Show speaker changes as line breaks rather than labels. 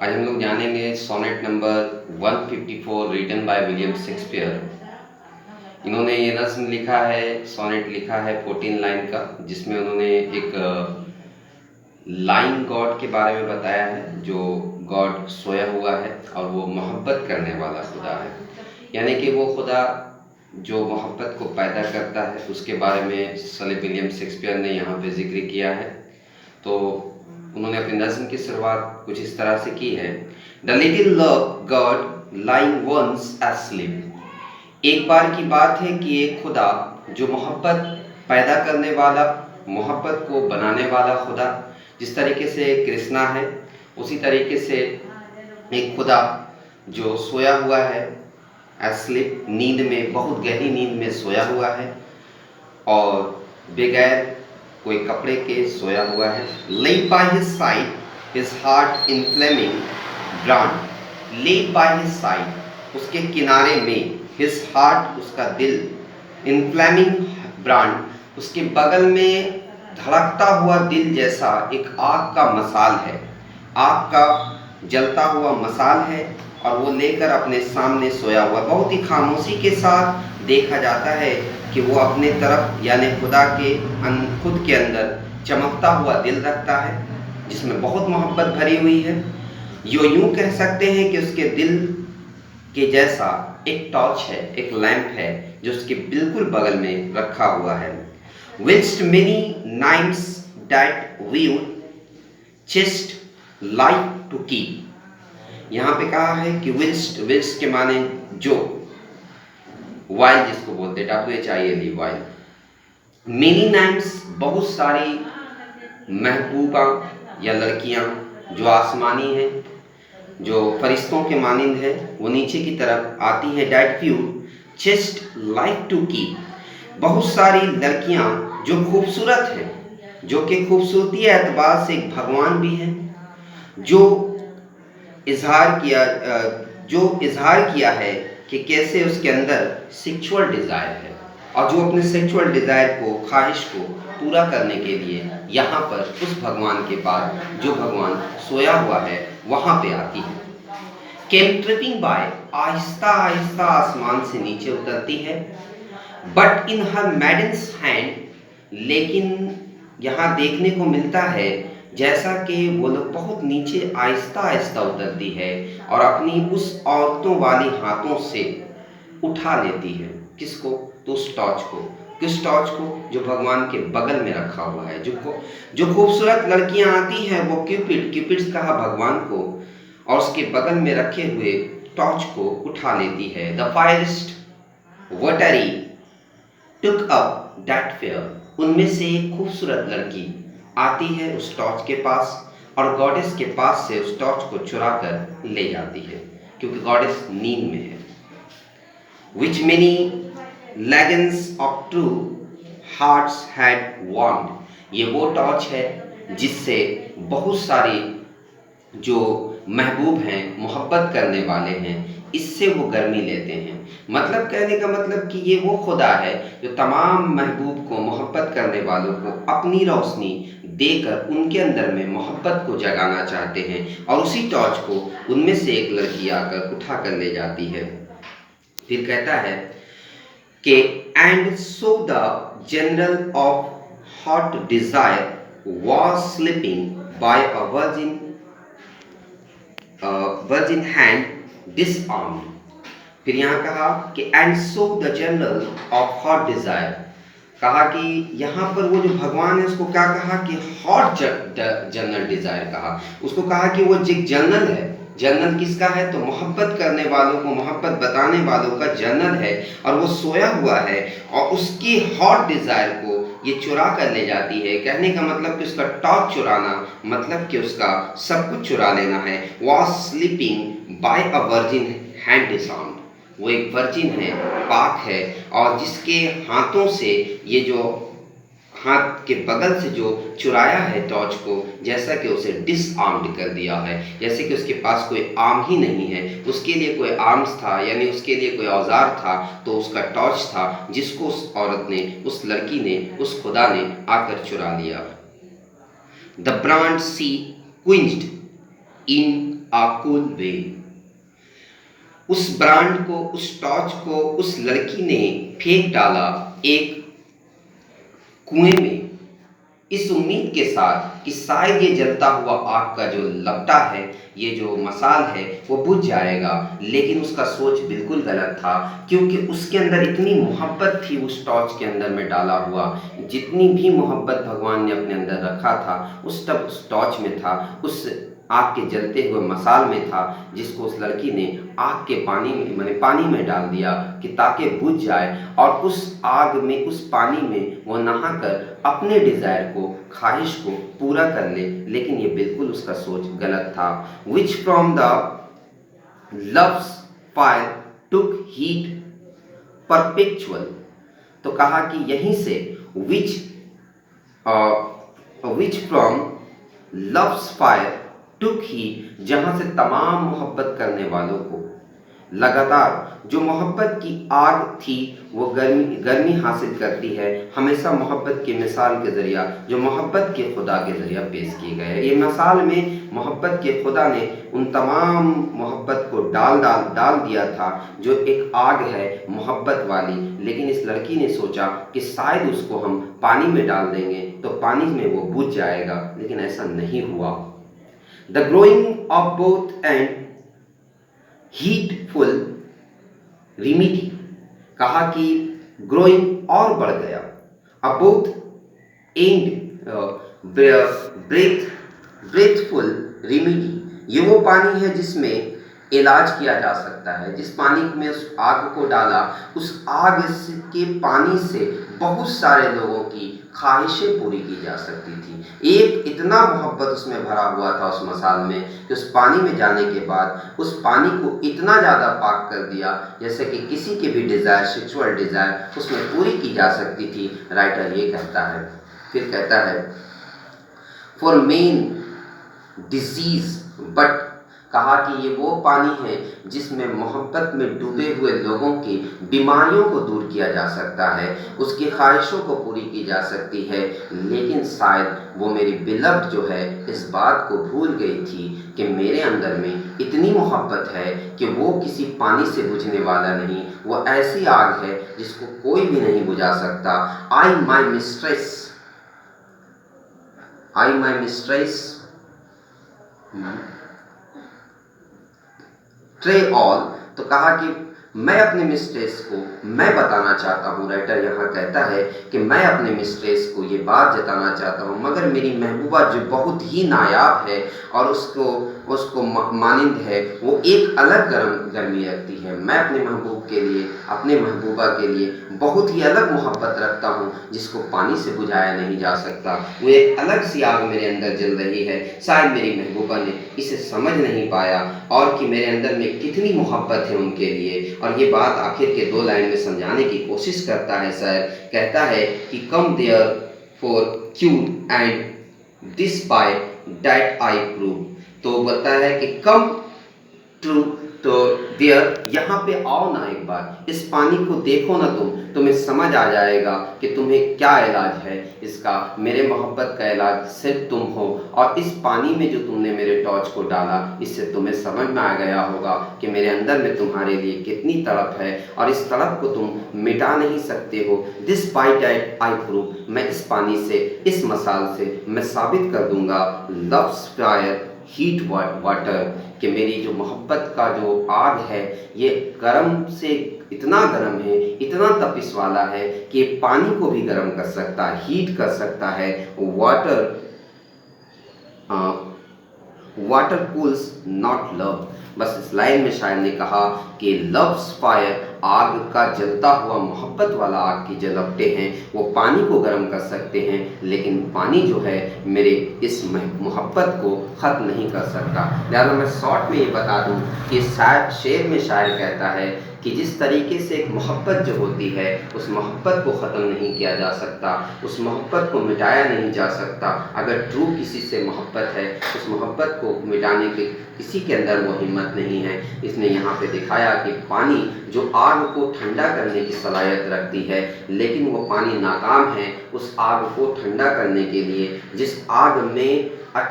आज हम लोग जानेंगे sonnet number 154 written by William Shakespeare. इन्होंने ये नज़्म लिखा है, सोनेट लिखा है 14 लाइन का, जिसमें उन्होंने एक लाइन गॉड के बारे में बताया है। जो गॉड सोया हुआ है और वो मोहब्बत करने वाला खुदा है, यानी कि वो खुदा जो मोहब्बत को पैदा करता है, उसके बारे में सर विलियम शेक्सपियर ने यहाँ पे जिक्र किया है। तो उन्होंने अपनी नज़्म की शुरुआत कुछ इस तरह से की है। The little love god lying once asleep. एक बार की बात है कि एक खुदा जो मोहब्बत पैदा करने वाला, मोहब्बत को बनाने वाला खुदा, जिस तरीके से कृष्णा है, उसी तरीके से एक खुदा जो सोया हुआ है, एस्लीप, नींद में, बहुत गहरी नींद में सोया हुआ है और बगैर कोई कपड़े के सोया हुआ है। Laid by his side, his heart inflaming brand. Laid by his side, उसके किनारे में, his heart, उसका दिल, inflaming brand, उसके बगल में धड़कता हुआ दिल जैसा एक आग का मसाल है, आग का जलता हुआ मसाल है, और वो लेकर अपने सामने सोया हुआ। बहुत ही खामोशी के साथ देखा जाता है कि वो अपने तरफ यानी खुदा के खुद के अंदर चमकता हुआ दिल रखता है, जिसमें बहुत मोहब्बत भरी हुई है। यूं कह सकते हैं कि उसके दिल के जैसा एक टॉर्च है, एक लैंप है, जो उसके बिल्कुल बगल में रखा हुआ है। Whilst many nights that we chest like to keep, यहाँ पे कहा है कि विल्स्ट के माने जो, वाइल जिसको बोलते हैं, WHILE, वाइल। मेनी नाइम्स, बहुत सारी महबूबा या लड़कियां जो आसमानी हैं, जो फरिश्तों के मानिंद है, वो नीचे की तरफ आती है। That vow chaste life to keep, बहुत सारी लड़कियां जो खूबसूरत हैं, जो कि खूबसूरती एतबार से एक भगवान भी है, जो इजहार किया है कि कैसे उसके अंदर सेक्सुअल डिज़ायर है, और जो अपने सेक्सुअल डिज़ायर को, ख्वाहिश को पूरा करने के लिए यहाँ पर उस भगवान के पास, जो भगवान सोया हुआ है, वहाँ पे आती है। केम ट्रिपिंग बाय, आहिस्ता आहिस्ता आसमान से नीचे उतरती है। बट इन हर मैडन्स हैंड, लेकिन यहाँ देखने को मिलता है जैसा कि वो लोग बहुत नीचे आहिस्ता आहिस्ता उतरती है और अपनी उस औरतों वाली हाथों से उठा लेती है। किसको? तो उस टॉर्च को। किस टॉर्च को? जो भगवान के बगल में रखा हुआ है। जो खूबसूरत लड़कियां आती हैं वो क्यूपिड्स कहा भगवान को, और उसके बगल में रखे हुए टॉर्च को उठा लेती है। The fairest votary took up that fire, उनमें से एक खूबसूरत लड़की आती है उस टॉर्च के पास, और गॉडेस के पास से उस टॉर्च को चुरा कर ले जाती है, क्योंकि गॉडेस नींद में है। Which many legions of true hearts had warmed, ये वो टॉर्च है जिससे बहुत सारी जो महबूब हैं, मोहब्बत करने वाले हैं, इससे वो गर्मी लेते हैं। मतलब कहने का मतलब कि ये वो खुदा है जो तमाम महबूब को, मोहब्बत करने वालों को अपनी रोशनी देकर उनके अंदर में मोहब्बत को जगाना चाहते हैं, और उसी टॉर्च को उनमें से एक लड़की आकर उठा कर ले जाती है। फिर कहता है कि and so the general of hot desire was sleeping by a virgin hand disarmed. फिर यहाँ कहा कि and so the general of hot desire, कहा कि यहाँ पर वो जो भगवान है उसको क्या कहा कि हॉट जनरल डिजायर कहा। उसको कहा कि वो जो जनरल है, जनरल किसका है? तो मोहब्बत करने वालों को, मोहब्बत बताने वालों का जनरल है, और वो सोया हुआ है, और उसकी हॉट डिजायर को ये चुरा कर ले जाती है। कहने का मतलब कि उसका टॉर्च चुराना, मतलब कि उसका सब कुछ चुरा लेना है। Was sleeping by a virgin hand disarmed, वो एक वर्जिन है, पाक है, और जिसके हाथों से ये जो हाथ के बगल से जो चुराया है टॉर्च को, जैसा कि उसे डिसआर्म्ड कर दिया है, जैसे कि उसके पास कोई आर्म ही नहीं है। उसके लिए कोई आर्म्स था, यानी उसके लिए कोई औजार था, तो उसका टॉर्च था, जिसको उस औरत ने, उस लड़की ने, उस खुदा ने आकर चुरा लिया। The brand she quenched, in a cool way। उस ब्रांड को, उस टॉर्च को उस लड़की ने फेंक डाला एक कुएं में, इस उम्मीद के साथ कि शायद ये जलता हुआ आग का जो लपटा है, ये जो मसाल है, वो बुझ जाएगा। लेकिन उसका सोच बिल्कुल गलत था, क्योंकि उसके अंदर इतनी मोहब्बत थी उस टॉर्च के अंदर में डाला हुआ। जितनी भी मोहब्बत भगवान ने अपने अंदर रखा था उस टॉर्च में था, उस आग के जलते हुए मसाल में था, जिसको उस लड़की ने आग के पानी में, माने पानी में डाल दिया कि ताकि बुझ जाए, और उस आग में, उस पानी में वो नहाकर अपने डिज़ायर को, ख्वाहिश को पूरा कर ले। लेकिन ये बिल्कुल उसका सोच गलत था। Which from the loves fire took heat perpetual. तो कहा कि यहीं से विच फ्रॉम लव्स फायर टुक ही, जहां से तमाम मोहब्बत करने वालों को लगातार जो मोहब्बत की आग थी वो गर्मी हासिल करती है, हमेशा मोहब्बत की मिसाल के ज़रिया, जो मोहब्बत के खुदा के ज़रिया पेश की गई है। ये मिसाल में मोहब्बत के खुदा ने उन तमाम मोहब्बत को डाल दिया था, जो एक आग है मोहब्बत वाली। लेकिन इस लड़की ने सोचा कि शायद उसको हम पानी में डाल देंगे तो पानी में वो बुझ जाएगा, लेकिन ऐसा नहीं हुआ। The growing of both and healthful remedy. कहा कि ग्रोइंग और बढ़ गया, अबाउट एंड ब्रेथफुल रिमिडी। ये वो पानी है जिसमें इलाज किया जा सकता है। जिस पानी में उस आग को डाला, उस आग के पानी से बहुत सारे लोगों की ख्वाहिशें पूरी की जा सकती थी। एक इतना मोहब्बत उसमें भरा हुआ था उस मसाल में कि उस पानी में जाने के बाद उस पानी को इतना ज़्यादा पाक कर दिया, जैसे कि किसी के भी डिज़ायर, सेक्सुअल डिज़ायर उसमें पूरी की जा सकती थी। राइटर ये कहता है, फिर कहता है, फॉर मेन डिजीज बट। कहा कि ये वो पानी है जिसमें मोहब्बत में डूबे हुए लोगों की बीमारियों को दूर किया जा सकता है, उसकी ख्वाहिशों को पूरी की जा सकती है। लेकिन शायद वो मेरी बिलव्ड जो है इस बात को भूल गई थी कि मेरे अंदर में इतनी मोहब्बत है कि वो किसी पानी से बुझने वाला नहीं, वो ऐसी आग है जिसको कोई भी नहीं बुझा सकता। आई माई मिस्ट्रेस ट्रे ऑल। तो कहा कि मैं अपने मिस्ट्रेस को मैं बताना चाहता हूँ। राइटर यहाँ कहता है कि मैं अपने मिस्ट्रेस को ये बात जताना चाहता हूँ, मगर मेरी महबूबा जो बहुत ही नायाब है और उसको मानिंद है, वो एक अलग गर्मी रखती है। मैं अपने महबूब के लिए, अपने महबूबा के लिए बहुत ही अलग मोहब्बत रखता हूँ, जिसको पानी से बुझाया नहीं जा सकता। वो एक अलग सी आग मेरे अंदर जल रही है। शायद मेरी महबूबा ने इसे समझ नहीं पाया, और कि मेरे अंदर में कितनी मोहब्बत है उनके लिए। और ये बात आखिर के 2 लाइन में समझाने की कोशिश करता है शायर। कहता है कि come there for cure and this by that I prove. तो बताया है कि कम ट्रू, तो देयर, यहाँ पे आओ ना, एक बार इस पानी को देखो ना, तुम्हें समझ आ जाएगा कि तुम्हें क्या इलाज है इसका। मेरे मोहब्बत का इलाज सिर्फ तुम हो, और इस पानी में जो तुमने मेरे टॉर्च को डाला, इससे तुम्हें समझ में आ गया होगा कि मेरे अंदर में तुम्हारे लिए कितनी तड़प है, और इस तड़प को तुम मिटा नहीं सकते हो। This by that I prove, मैं इस पानी से, इस मसाल से मैं साबित कर दूंगा, लव्स फायर हीट वाटर, कि मेरी जो मोहब्बत का जो आग है ये गर्म से इतना गर्म है, इतना तपिश वाला है कि पानी को भी गर्म कर सकता है, हीट कर सकता है। Water cools not love. बस इस लाइन में शायर ने कहा कि लव्स फायर, आग का जलता हुआ मोहब्बत वाला आग की जो लपटे हैं वो पानी को गर्म कर सकते हैं, लेकिन पानी जो है मेरे इस मोहब्बत को ख़त्म नहीं कर सकता। लिहाजा मैं शॉर्ट में ये बता दूं कि शेर में शायर कहता है कि जिस तरीके से एक मोहब्बत जो होती है उस मोहब्बत को ख़त्म नहीं किया जा सकता, उस मोहब्बत को मिटाया नहीं जा सकता। अगर ट्रू किसी से मोहब्बत है, उस मोहब्बत को मिटाने के किसी के अंदर वो हिम्मत नहीं है। इसने यहाँ पे दिखाया कि पानी जो आग को ठंडा करने की सलाहियत रखती है, लेकिन वो पानी नाकाम है उस आग को ठंडा करने के लिए, जिस आग में